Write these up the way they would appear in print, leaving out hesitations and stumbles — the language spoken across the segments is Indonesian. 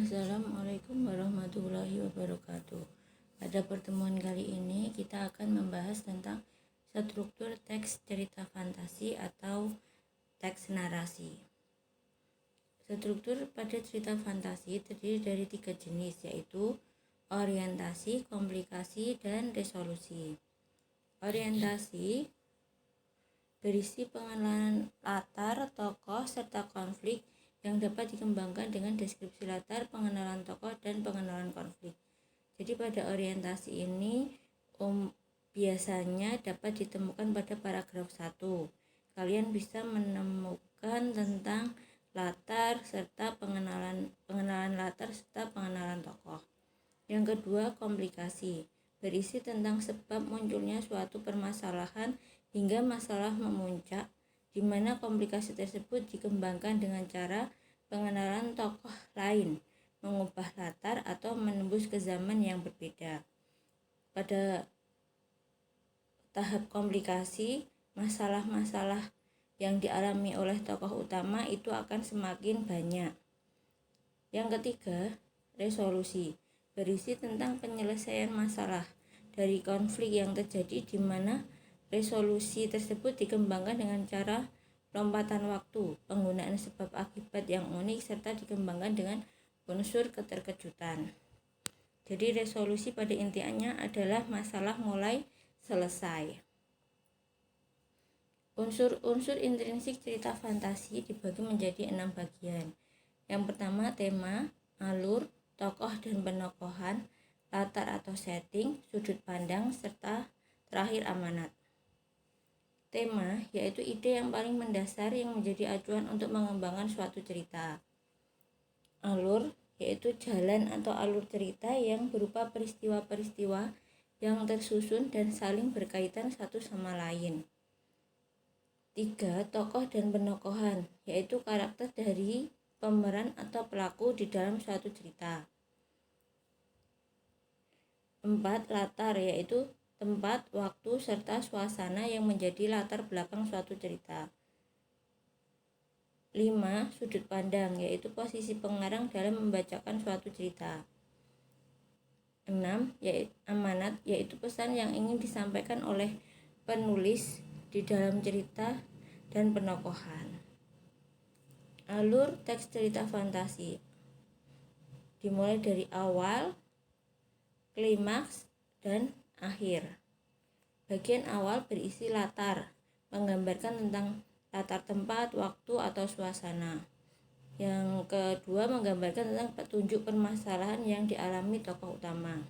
Assalamualaikum warahmatullahi wabarakatuh. Pada pertemuan kali ini kita akan membahas tentang struktur teks cerita fantasi atau teks narasi. Struktur pada cerita fantasi terdiri dari 3 jenis, yaitu orientasi, komplikasi, dan resolusi. Orientasi berisi pengenalan latar, tokoh, serta konflik yang dapat dikembangkan dengan deskripsi latar, pengenalan tokoh, dan pengenalan konflik. Jadi pada orientasi ini biasanya dapat ditemukan pada paragraf 1. Kalian bisa menemukan tentang latar serta pengenalan latar serta pengenalan tokoh. Yang kedua, komplikasi, berisi tentang sebab munculnya suatu permasalahan hingga masalah memuncak, di mana komplikasi tersebut dikembangkan dengan cara pengenalan tokoh lain, mengubah latar, atau menembus ke zaman yang berbeda. Pada tahap komplikasi, masalah-masalah yang dialami oleh tokoh utama itu akan semakin banyak. Yang ketiga, resolusi, berisi tentang penyelesaian masalah dari konflik yang terjadi, di mana resolusi tersebut dikembangkan dengan cara lompatan waktu, penggunaan sebab akibat yang unik, serta dikembangkan dengan unsur keterkejutan. Jadi resolusi pada intinya adalah masalah mulai selesai. Unsur intrinsik cerita fantasi dibagi menjadi 6 bagian. Yang pertama, tema, alur, tokoh dan penokohan, latar atau setting, sudut pandang, serta terakhir amanat. Tema yaitu ide yang paling mendasar yang menjadi acuan untuk mengembangkan suatu cerita. Alur yaitu jalan atau alur cerita yang berupa peristiwa-peristiwa yang tersusun dan saling berkaitan satu sama lain. 3. Tokoh dan penokohan, yaitu karakter dari pemeran atau pelaku di dalam suatu cerita. 4. Latar, yaitu tempat, waktu, serta suasana yang menjadi latar belakang suatu cerita. 5. Sudut pandang, yaitu posisi pengarang dalam membacakan suatu cerita. 6. Amanat, yaitu pesan yang ingin disampaikan oleh penulis di dalam cerita dan penokohan. Alur teks cerita fantasi dimulai dari awal, klimaks, dan akhir. Bagian awal berisi latar, menggambarkan tentang latar tempat, waktu, atau suasana. Yang kedua, menggambarkan tentang petunjuk permasalahan yang dialami tokoh utama.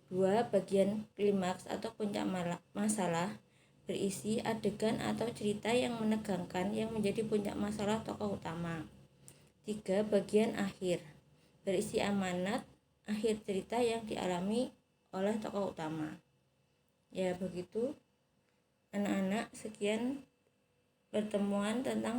2. Bagian klimaks atau puncak masalah berisi adegan atau cerita yang menegangkan yang menjadi puncak masalah tokoh utama. 3. Bagian akhir berisi amanat akhir cerita yang dialami oleh tokoh utama. Ya begitu anak-anak, sekian pertemuan tentang